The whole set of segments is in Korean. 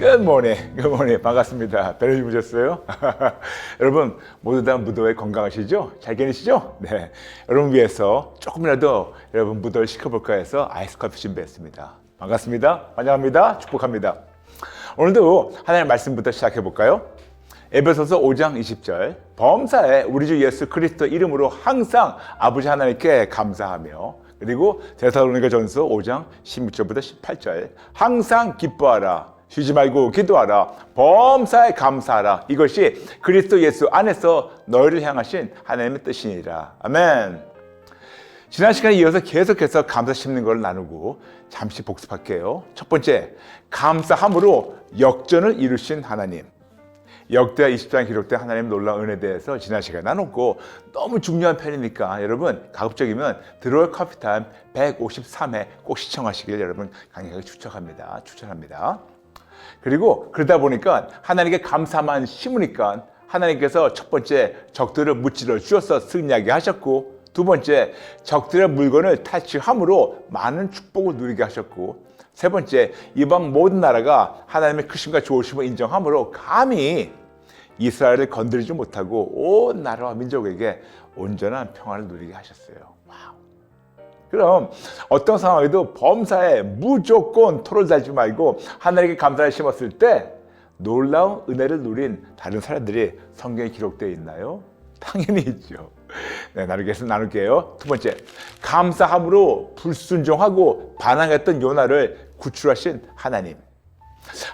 굿모닝. 반갑습니다. 배려 주무셨어요? 여러분, 모두 다 무더위에 건강하시죠? 잘 견디시죠? 네. 여러분 위해서 조금이라도 여러분 무더위를 식혀볼까 해서 아이스 커피 준비했습니다. 반갑습니다. 환영합니다. 축복합니다. 오늘도 하나님의 말씀부터 시작해볼까요? 에베소서 5장 20절. 범사에 우리 주 예수 그리스도 이름으로 항상 아버지 하나님께 감사하며, 그리고 데살로니가전서 5장 16절부터 18절. 항상 기뻐하라. 쉬지 말고 기도하라. 범사에 감사하라. 이것이 그리스도 예수 안에서 너희를 향하신 하나님의 뜻이니라. 아멘. 지난 시간에 이어서 계속해서 감사 심는 걸 나누고 잠시 복습할게요. 첫 번째, 감사함으로 역전을 이루신 하나님. 역대하 20장 기록된 하나님의 놀라운 은혜에 대해서 지난 시간에 나눴고, 너무 중요한 편이니까 여러분 가급적이면 드로어 커피타임 153회 꼭 시청하시길 여러분 강력하게 추천합니다. 그리고 그러다 보니까 하나님께 감사만 심으니까 하나님께서 첫 번째 적들을 무찌러 주어서 승리하게 하셨고, 두 번째 적들의 물건을 탈취함으로 많은 축복을 누리게 하셨고, 세 번째 이방 모든 나라가 하나님의 크심과 좋으심을 인정함으로 감히 이스라엘을 건드리지 못하고 온 나라와 민족에게 온전한 평화를 누리게 하셨어요. 와우. 그럼 어떤 상황에도 범사에 무조건 토를 달지 말고 하나님께 감사를 심었을 때 놀라운 은혜를 누린 다른 사람들이 성경에 기록되어 있나요? 당연히 있죠. 네, 나눌게요. 두 번째, 감사함으로 불순종하고 반항했던 요나를 구출하신 하나님.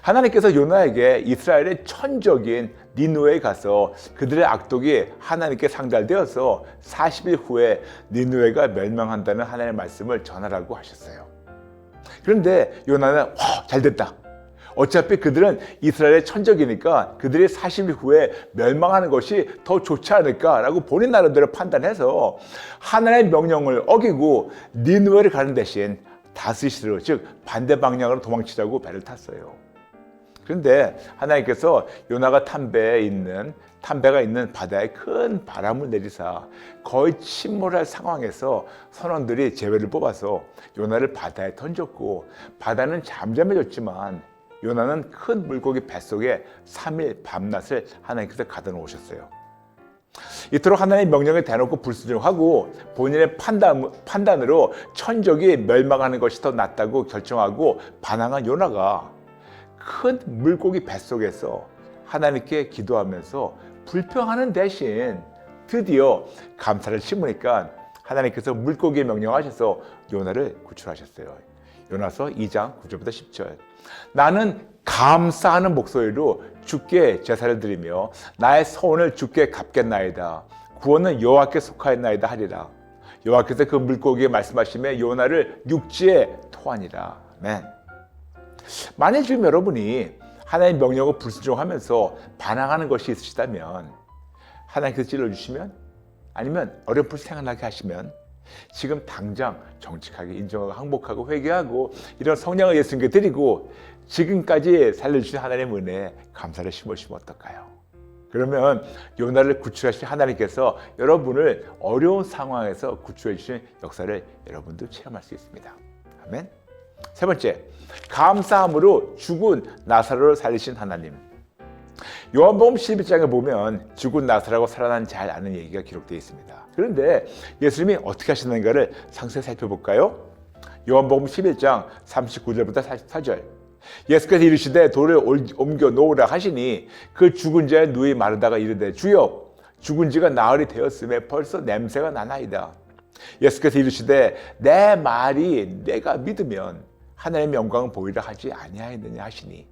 하나님께서 요나에게 이스라엘의 천적인 니느웨에 가서 그들의 악독이 하나님께 상달되어서 40일 후에 니느웨가 멸망한다는 하나님의 말씀을 전하라고 하셨어요. 그런데 요나는 잘됐다. 어차피 그들은 이스라엘의 천적이니까 그들이 40일 후에 멸망하는 것이 더 좋지 않을까라고 본인 나름대로 판단해서 하나님의 명령을 어기고 니느웨를 가는 대신 다스시로, 즉 반대 방향으로 도망치자고 배를 탔어요. 그런데 하나님께서 요나가 탄배가 있는 바다에 큰 바람을 내리사 거의 침몰할 상황에서 선원들이 제회를 뽑아서 요나를 바다에 던졌고, 바다는 잠잠해졌지만 요나는 큰 물고기 뱃속에 3일 밤낮을 하나님께서 가둬 놓으셨어요. 이토록 하나님의 명령에 대놓고 불순종하고 본인의 판단으로 천적이 멸망하는 것이 더 낫다고 결정하고 반항한 요나가 큰 물고기 뱃속에서 하나님께 기도하면서 불평하는 대신 드디어 감사를 심으니까 하나님께서 물고기에 명령하셔서 요나를 구출하셨어요. 요나서 2장 9절부터 10절. 나는 감사하는 목소리로 주께 제사를 드리며 나의 서원을 주께 갚겠나이다. 구원은 여호와께 속하였나이다 하리라. 여호와께서 그 물고기에 말씀하시며 요나를 육지에 토하니라. 아멘. 만일 지금 여러분이 하나님의 명령을 불순종하면서 반항하는 것이 있으시다면, 하나님께서 찔러주시면, 아니면 어렵을 생각나게 하시면 지금 당장 정직하게 인정하고 항복하고 회개하고 이런 성령을 예수님께 드리고 지금까지 살려주신 하나님의 은혜에 감사를 심으시면 어떨까요? 그러면 요나를 구출하신 하나님께서 여러분을 어려운 상황에서 구출해 주신 역사를 여러분도 체험할 수 있습니다. 아멘. 세 번째, 감사함으로 죽은 나사로를 살리신 하나님. 요한복음 11장에 보면 죽은 나사로가 살아난 잘 아는 얘기가 기록되어 있습니다. 그런데 예수님이 어떻게 하시는가를 상세히 살펴볼까요? 요한복음 11장 39절부터 44절. 예수께서 이르시되 돌을 옮겨 놓으라 하시니 그 죽은 자의 누이 마르다가 이르되 주여 죽은 지가 나흘이 되었음에 벌써 냄새가 나나이다. 예수께서 이르시되 내 말이 내가 믿으면 하나님의 영광을 보이라 하지 아니하였느냐 하시니,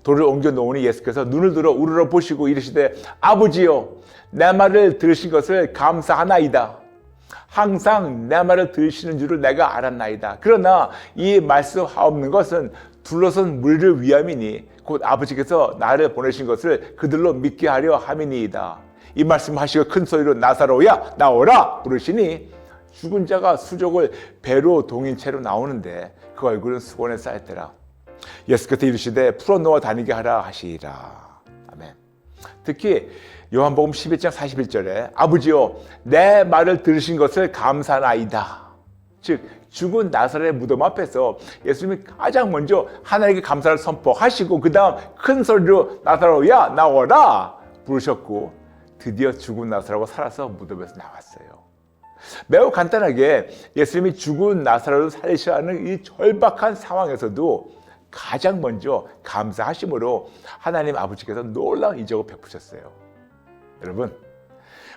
돌을 옮겨 놓으니 예수께서 눈을 들어 우러러 보시고 이르시되 아버지여 내 말을 들으신 것을 감사하나이다. 항상 내 말을 들으시는 줄을 내가 알았나이다. 그러나 이 말씀하옵는 것은 둘러선 무리를 위함이니 곧 아버지께서 나를 보내신 것을 그들로 믿게 하려 함이니이다. 이 말씀하시고 큰 소리로 나사로야 나오라 부르시니 죽은 자가 수족을 배로 동인 채로 나오는데 그 얼굴은 수건에 쌓였더라. 예수께서 이르시되 풀어놓아 다니게 하라 하시리라. 아멘. 특히 요한복음 11장 41절에 아버지여 내 말을 들으신 것을 감사나이다. 즉 죽은 나사렛의 무덤 앞에서 예수님이 가장 먼저 하나님께 감사를 선포하시고 그 다음 큰 소리로 나사로야 나와라 부르셨고 드디어 죽은 나사로가 살아서 무덤에서 나왔어요. 매우 간단하게 예수님이 죽은 나사로를 살리시라는 이 절박한 상황에서도 가장 먼저 감사하심으로 하나님 아버지께서 놀라운 이적을 베푸셨어요. 여러분,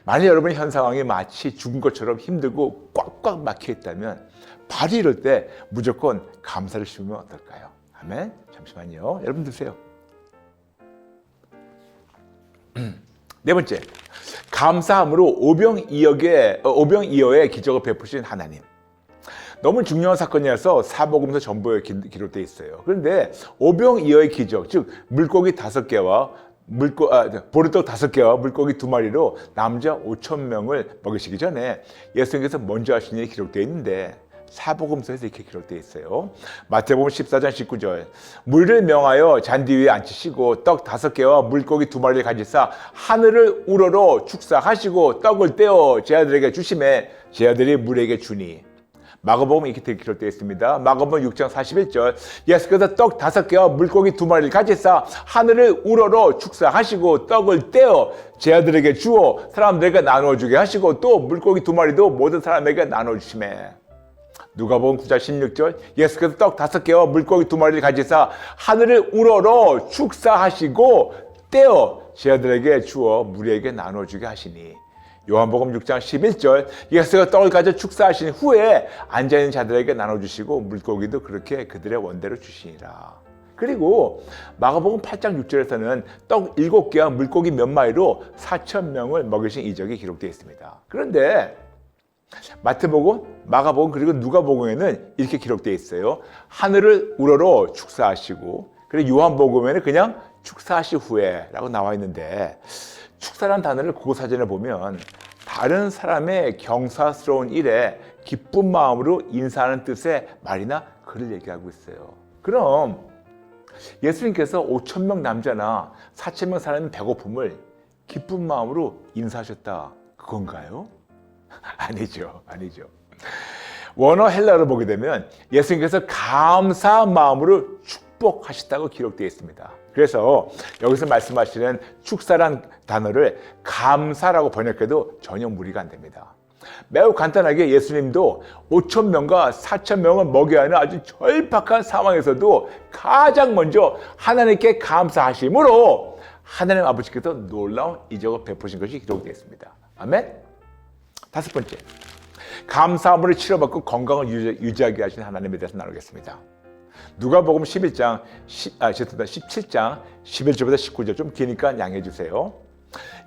만약 여러분의 현 상황이 마치 죽은 것처럼 힘들고 꽉꽉 막혀 있다면 바로 이럴 때 무조건 감사를 심으면 어떨까요? 아멘. 잠시만요. 여러분 드세요. 네 번째, 감사함으로 오병이어의 기적을 베푸신 하나님. 너무 중요한 사건이라서 사복음서 전부에 기록되어 있어요. 그런데 오병이어의 기적, 즉 물고기 5개와 보리떡 5개와 물고기 2마리로 남자 5,000명을 먹이시기 전에 예수님께서 먼저 하신 일이 기록되어 있는데 사복음서에서 이렇게 기록되어 있어요. 마태복음 14장 19절, 물을 명하여 잔디 위에 앉히시고 떡 5개와 물고기 2마리를 가지사 하늘을 우러러 축사하시고 떡을 떼어 제 아들에게 주시매 제 아들이 물에게 주니. 마가복음 이렇게 기록되어 있습니다. 마가복음 6장 41절, 예수께서 떡 5개와 물고기 2마리를 가지사 하늘을 우러러 축사하시고 떡을 떼어 제 아들에게 주어 사람들에게 나누어주게 하시고 또 물고기 2마리도 모든 사람에게 나눠주시매. 누가복음 9장 16절, 예수께서 떡 5개와 물고기 2마리를 가지사 하늘을 우러러 축사하시고 떼어 제 아들에게 주어 무리에게 나눠주게 하시니. 요한복음 6장 11절, 예수가 떡을 가져 축사하신 후에 앉아있는 자들에게 나눠주시고 물고기도 그렇게 그들의 원대로 주시니라. 그리고 마가복음 8장 6절에서는 떡 7개와 물고기 몇 마리로 4,000명을 먹이신 이적이 기록되어 있습니다. 그런데 마태복음, 마가복음 그리고 누가복음에는 이렇게 기록되어 있어요. 하늘을 우러러 축사하시고, 그리고 요한복음에는 그냥 축사하신 후에라고 나와 있는데 축사라는 단어를 국어사전에 보면 다른 사람의 경사스러운 일에 기쁜 마음으로 인사하는 뜻의 말이나 글을 얘기하고 있어요. 그럼 예수님께서 5,000명 남자나 4,000명 사람의 배고픔을 기쁜 마음으로 인사하셨다, 그건가요? 아니죠. 원어 헬라어를 보게 되면 예수님께서 감사한 마음으로 축복하셨다고 기록되어 있습니다. 그래서 여기서 말씀하시는 축사란 단어를 감사라고 번역해도 전혀 무리가 안 됩니다. 매우 간단하게 예수님도 5,000명과 4,000명을 먹여야 하는 아주 절박한 상황에서도 가장 먼저 하나님께 감사하심으로 하나님 아버지께서 놀라운 이적을 베푸신 것이 기록되어 있습니다. 아멘. 5번째, 감사함으로 치료받고 건강을 유지하게 하신 하나님에 대해서 나누겠습니다. 누가복음 17장 11절부터 19절, 좀 기니까 양해해 주세요.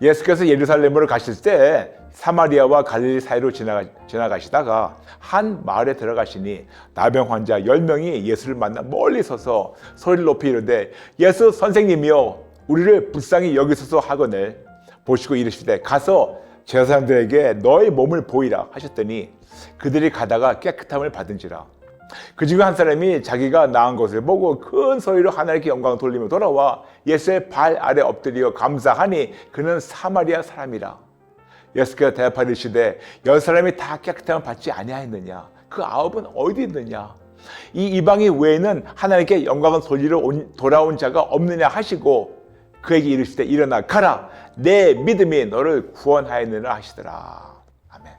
예수께서 예루살렘으로 가실 때 사마리아와 갈릴리 사이로 지나가시다가 한 마을에 들어가시니 나병 환자 10명이 예수를 만나 멀리 서서 소리를 높이 이르되 예수 선생님이여 우리를 불쌍히 여기소서 하거늘 보시고 이르시되 가서 제사장들에게 너의 몸을 보이라 하셨더니 그들이 가다가 깨끗함을 받은지라. 그 중에 한 사람이 자기가 나은 것을 보고 큰 소리로 하나님께 영광을 돌리며 돌아와 예수의 발 아래 엎드려 감사하니 그는 사마리아 사람이라. 예수께서 대답하시되 10사람이 다 깨끗함을 받지 아니하였느냐? 그 9은 어디 있느냐? 이 이방인 외에는 하나님께 영광을 돌리러 돌아온 자가 없느냐 하시고 그에게 이르시되 일어나 가라 내 믿음이 너를 구원하였느니라 하시더라. 아멘.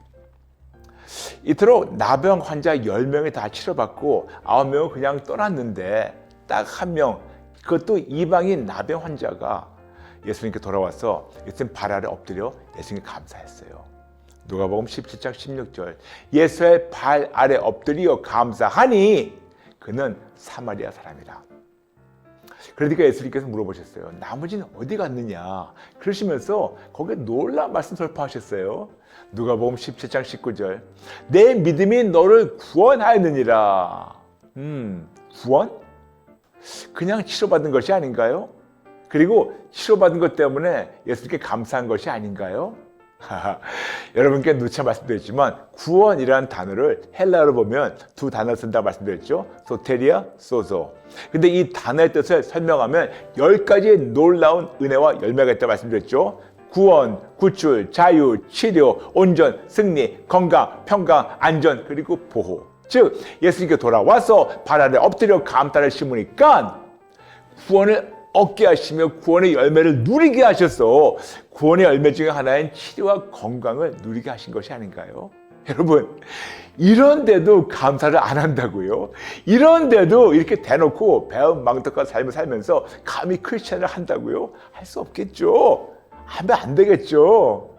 이토록 나병 환자 10명이 다 치료받고 9명은 그냥 떠났는데 딱 한 명, 그것도 이방인 나병 환자가 예수님께 돌아와서 예수님 발 아래 엎드려 예수님께 감사했어요. 누가복음 17장 16절, 예수의 발 아래 엎드려 감사하니 그는 사마리아 사람이라. 그러니까 예수님께서 물어보셨어요. 나머지는 어디 갔느냐? 그러시면서 거기에 놀라운 말씀 설파하셨어요. 누가복음 17장 19절, 내 믿음이 너를 구원하였느니라. 구원? 그냥 치료받은 것이 아닌가요? 그리고 치료받은 것 때문에 예수님께 감사한 것이 아닌가요? 여러분께 누차 말씀드렸지만 구원이라는 단어를 헬라어로 보면 두 단어 쓴다고 말씀드렸죠. 소테리아, 소조. 근데 이 단어의 뜻을 설명하면 10가지의 놀라운 은혜와 열매가 있다고 말씀드렸죠. 구원, 구출, 자유, 치료, 온전, 승리, 건강, 평강, 안전, 그리고 보호. 즉 예수님께 돌아와서 발 아래 엎드려 감사를 심으니까 구원을 얻게 하시며 구원의 열매를 누리게 하셔서 구원의 열매 중에 하나인 치료와 건강을 누리게 하신 것이 아닌가요? 여러분, 이런데도 감사를 안 한다고요? 이런데도 이렇게 대놓고 배은망덕한 삶을 살면서 감히 크리스찬을 한다고요? 할 수 없겠죠. 하면 안 되겠죠.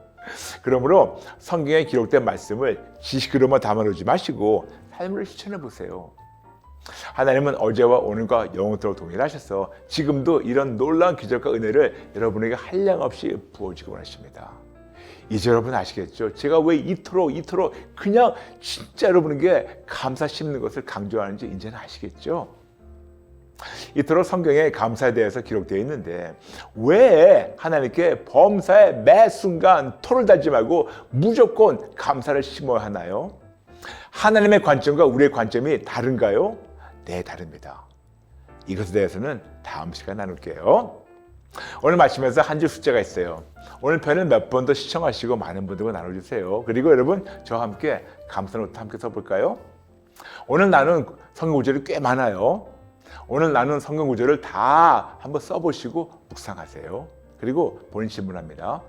그러므로 성경에 기록된 말씀을 지식으로만 담아놓지 마시고 삶으로 실천해 보세요. 하나님은 어제와 오늘과 영원토록 동일하셔서 지금도 이런 놀라운 기적과 은혜를 여러분에게 한량없이 부어주고 원하십니다. 이제 여러분 아시겠죠? 제가 왜 이토록 그냥 진짜 여러분에게 감사 심는 것을 강조하는지 이제는 아시겠죠? 이토록 성경에 감사에 대해서 기록되어 있는데 왜 하나님께 범사의 매 순간 토를 달지 말고 무조건 감사를 심어야 하나요? 하나님의 관점과 우리의 관점이 다른가요? 네, 다릅니다. 이것에 대해서는 다음 시간에 나눌게요. 오늘 마치면서 한 줄 숙제가 있어요. 오늘 편을 몇 번 더 시청하시고 많은 분들과 나눠주세요. 그리고 여러분 저와 함께 감사 노트 함께 써볼까요? 오늘 나눈 성경 구절이 꽤 많아요. 오늘 나눈 성경 구절을 다 한번 써보시고 묵상하세요. 그리고 본인 질문합니다.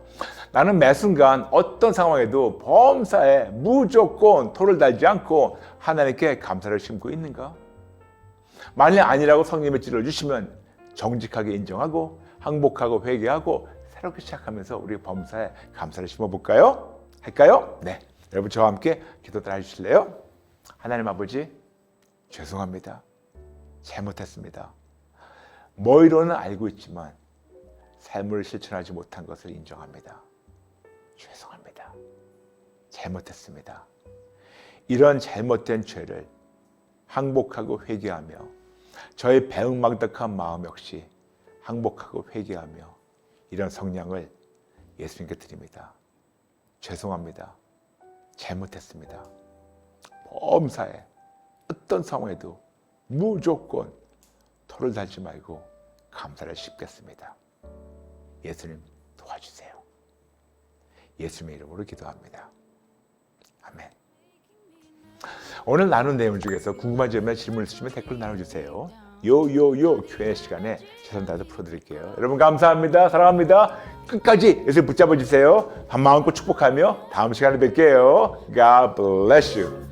나는 매 순간 어떤 상황에도 범사에 무조건 토를 달지 않고 하나님께 감사를 심고 있는가? 만약 아니라고 성령님이 찔러주시면 정직하게 인정하고 항복하고 회개하고 새롭게 시작하면서 우리 범사에 감사를 심어볼까요? 할까요? 네, 여러분 저와 함께 기도들 해주실래요? 하나님 아버지, 죄송합니다. 잘못했습니다. 머리로는 알고 있지만 삶을 실천하지 못한 것을 인정합니다. 죄송합니다. 잘못했습니다. 이런 잘못된 죄를 항복하고 회개하며 저의 배은망덕한 마음 역시 항복하고 회개하며 이런 성량을 예수님께 드립니다. 죄송합니다. 잘못했습니다. 범사에 어떤 상황에도 무조건 토를 달지 말고 감사를 심겠습니다. 예수님 도와주세요. 예수님의 이름으로 기도합니다. 아멘. 오늘 나눈 내용 중에서 궁금한 점이나 질문 있으시면 댓글 나눠주세요. Q&A 시간에 최선 다해서 풀어드릴게요. 여러분 감사합니다. 사랑합니다. 끝까지 예수님 붙잡아 주세요. 한 마음껏 축복하며 다음 시간에 뵐게요. God bless you.